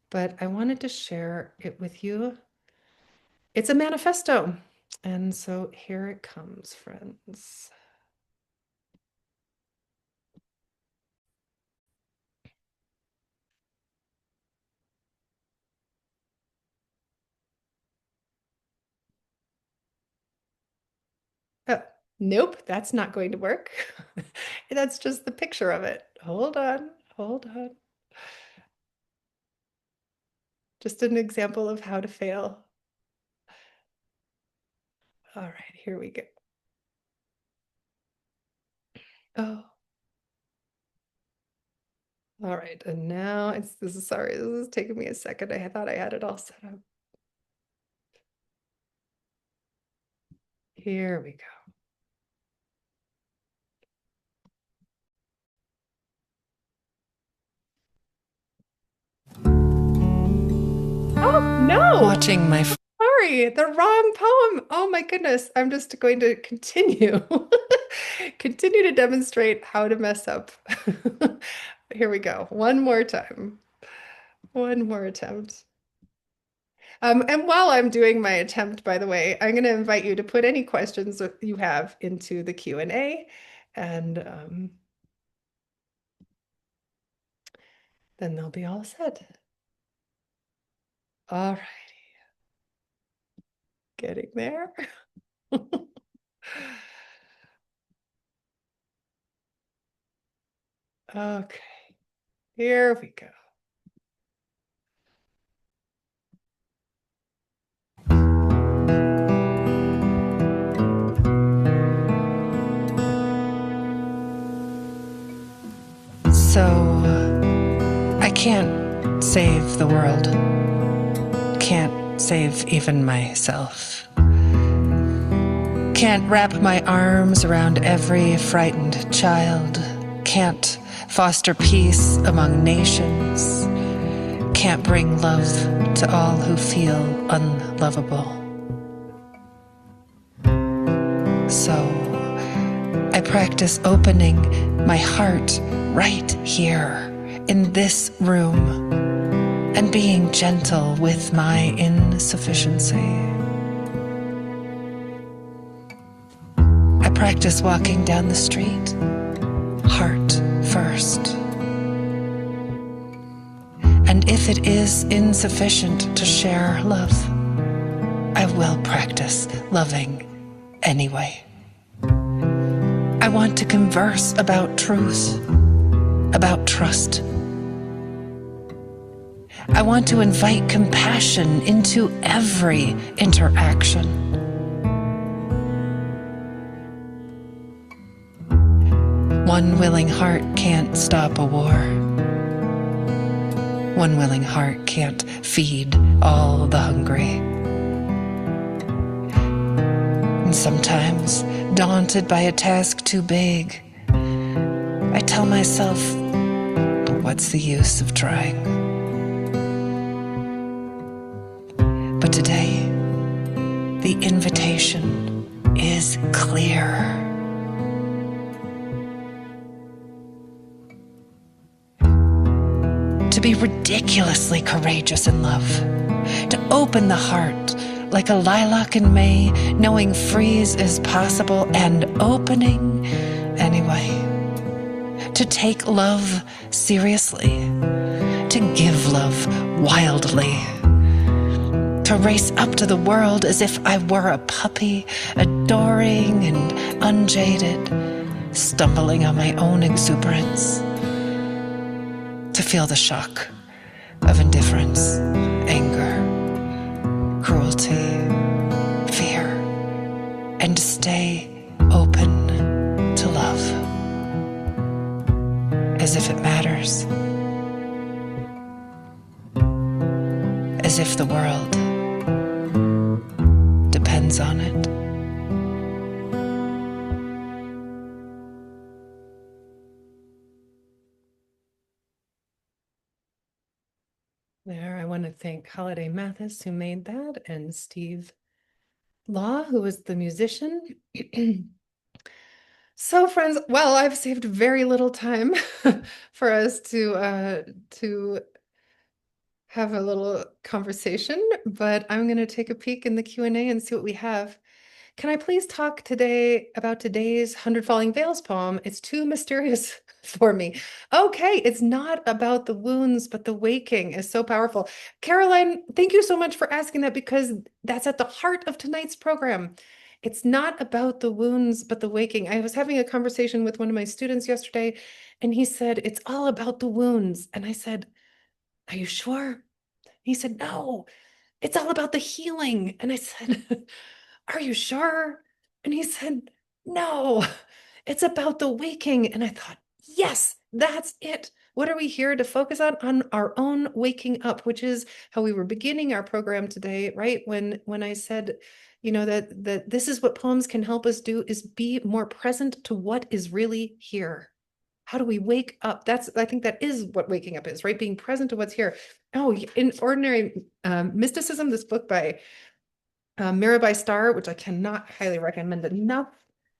but I wanted to share it with you. It's a manifesto. And so here it comes, friends. Oh, nope, that's not going to work. That's just the picture of it. Hold on, hold on. Just an example of how to fail. All right, here we go. Oh. All right, and now this is taking me a second. I thought I had it all set up. Here we go. Oh, no. Watching my Sorry, the wrong poem. Oh my goodness. I'm just going to continue. Continue to demonstrate how to mess up. Here we go. One more time. One more attempt. And while I'm doing my attempt, by the way, I'm going to invite you to put any questions that you have into the Q&A, and then they'll be all set. All righty. Getting there. Okay, here we go. So, I can't save the world. Can't save even myself. Can't wrap my arms around every frightened child. Can't foster peace among nations. Can't bring love to all who feel unlovable. So, I practice opening my heart right here in this room and being gentle with my insufficiency. I practice walking down the street, heart first. And if it is insufficient to share love, I will practice loving anyway. I want to converse about truth, about trust. I want to invite compassion into every interaction. One willing heart can't stop a war. One willing heart can't feed all the hungry. And sometimes, daunted by a task too big, I tell myself, what's the use of trying? But today, the invitation is clear. To be ridiculously courageous in love, to open the heart like a lilac in May, knowing freeze is possible and opening anyway. To take love seriously, to give love wildly, to race up to the world as if I were a puppy, adoring and unjaded, stumbling on my own exuberance, to feel the shock of indifference, anger, cruelty, fear, and to stay open to love, as if it matters, as if the world depends on it. There, I want to thank Holiday Mathis, who made that, and Steve Law, who was the musician. So, friends, well, I've saved very little time for us to have a little conversation, but I'm going to take a peek in the Q&A and see what we have. Can I please talk today about today's 100 Falling Veils poem? It's too mysterious for me. Okay, it's not about the wounds, but the waking is so powerful. Caroline, thank you so much for asking that, because that's at the heart of tonight's program. It's not about the wounds, but the waking. I was having a conversation with one of my students yesterday, and he said, it's all about the wounds. And I said, are you sure? He said, no, it's all about the healing. And I said, are you sure? And he said, no, it's about the waking. And I thought, yes, that's it. What are we here to focus on? On our own waking up, which is how we were beginning our program today, right? When I said, that this is what poems can help us do, is be more present to what is really here. How do we wake up? I think that is what waking up is, right? Being present to what's here. Oh, in Ordinary Mysticism, this book by Mirabai Starr, which I cannot highly recommend enough.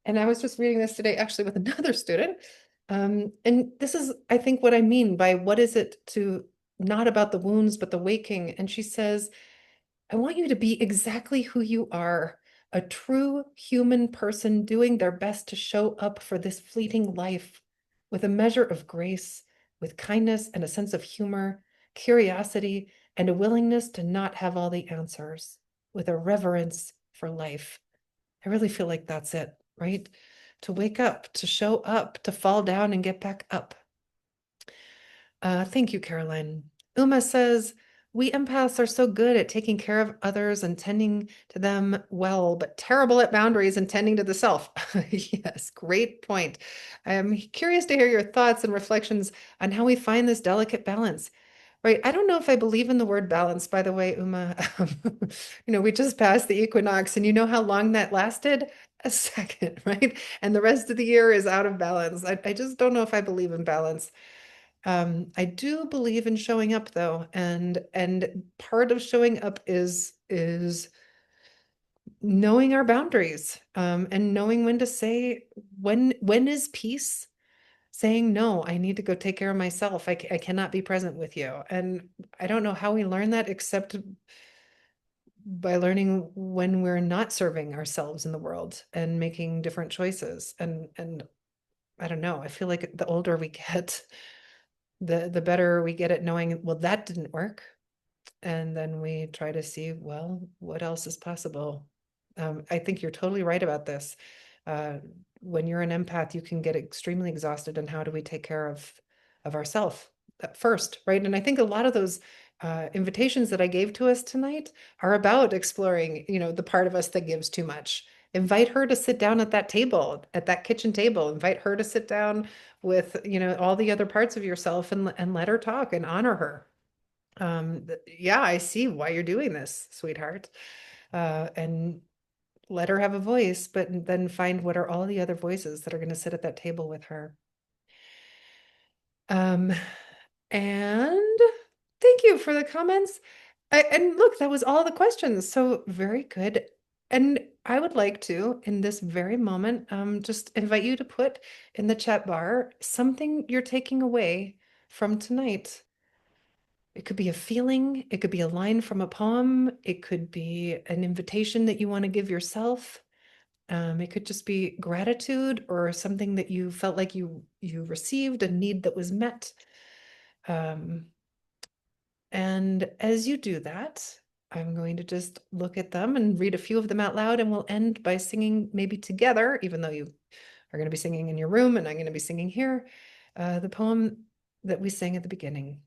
And I was just reading this today, actually, with another student. And this is, I think, what I mean by what is it to not about the wounds, but the waking. And she says, I want you to be exactly who you are, a true human person doing their best to show up for this fleeting life with a measure of grace, with kindness and a sense of humor, curiosity, and a willingness to not have all the answers, with a reverence for life. I really feel like that's it, right? To wake up, to show up, to fall down and get back up. Thank you, Caroline. Uma says, we empaths are so good at taking care of others and tending to them well, but terrible at boundaries and tending to the self. Yes, great point. I'm curious to hear your thoughts and reflections on how we find this delicate balance. Right. I don't know if I believe in the word balance, by the way, Uma. We just passed the equinox, and you know how long that lasted? A second, right? And the rest of the year is out of balance. I just don't know if I believe in balance. I do believe in showing up, though, and part of showing up is knowing our boundaries, and knowing when to say, when is peace saying, no, I need to go take care of myself. I cannot be present with you. And I don't know how we learn that, except by learning when we're not serving ourselves in the world and making different choices. And I don't know, I feel like the older we get, the better we get at knowing, well, that didn't work. And then we try to see, well, what else is possible? I think you're totally right about this. Uh, when you're an empath, you can get extremely exhausted. And how do we take care of ourselves first, right? And I think a lot of those invitations that I gave to us tonight are about exploring, the part of us that gives too much. Invite her to sit down at that table, at that kitchen table. Invite her to sit down with, all the other parts of yourself, and let her talk and honor her. Yeah, I see why you're doing this, sweetheart. And let her have a voice, but then find what are all the other voices that are going to sit at that table with her. Um, and thank you for the comments. And look, that was all the questions. So very good. And I would like to, in this very moment, just invite you to put in the chat bar something you're taking away from tonight. It could be a feeling, it could be a line from a poem, it could be an invitation that you want to give yourself. It could just be gratitude or something that you felt like you received, a need that was met. And as you do that, I'm going to just look at them and read a few of them out loud, and we'll end by singing maybe together, even though you are going to be singing in your room and I'm going to be singing here, the poem that we sang at the beginning.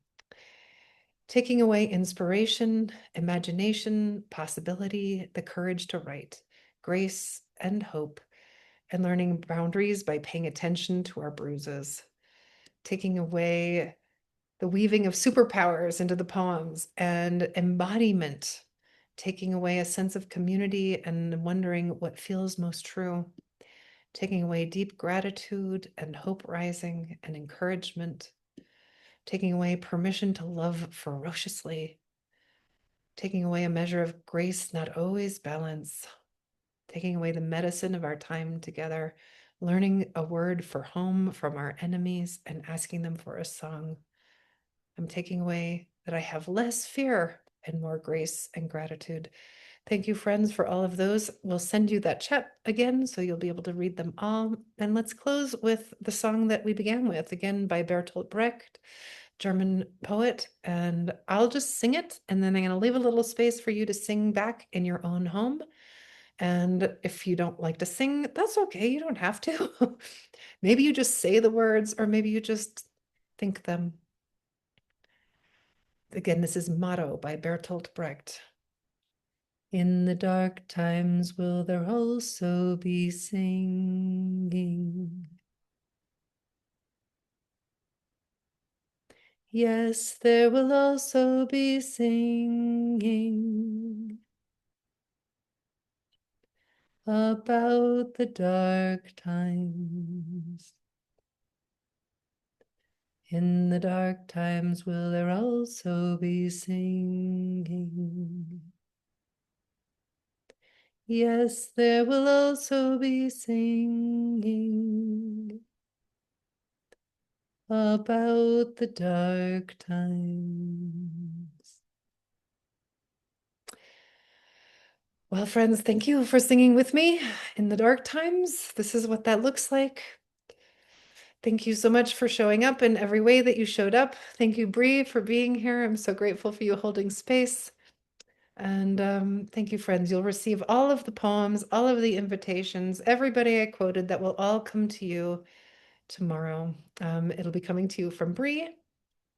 Taking away inspiration, imagination, possibility, the courage to write, grace and hope, and learning boundaries by paying attention to our bruises. Taking away the weaving of superpowers into the poems and embodiment, taking away a sense of community and wondering what feels most true, taking away deep gratitude and hope rising and encouragement, taking away permission to love ferociously, taking away a measure of grace, not always balance, taking away the medicine of our time together, learning a word for home from our enemies and asking them for a song. I'm taking away that I have less fear and more grace and gratitude. Thank you, friends, for all of those. We'll send you that chat again so you'll be able to read them all. And let's close with the song that we began with, again by Bertolt Brecht, German poet. And I'll just sing it, and then I'm going to leave a little space for you to sing back in your own home. And if you don't like to sing, that's okay. You don't have to. Maybe you just say the words, or maybe you just think them. Again, this is Motto by Bertolt Brecht. In the dark times will there also be singing? Yes, there will also be singing about the dark times. In the dark times will there also be singing? Yes, there will also be singing about the dark times. Well, friends, thank you for singing with me in the dark times. This is what that looks like. Thank you so much for showing up in every way that you showed up. Thank you, Bree, for being here. I'm so grateful for you holding space. And thank you, friends. You'll receive all of the poems, all of the invitations, everybody I quoted, that will all come to you tomorrow. It'll be coming to you from Bree.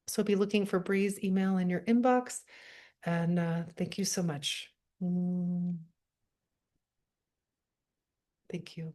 So be looking for Bree's email in your inbox. And thank you so much. Thank you.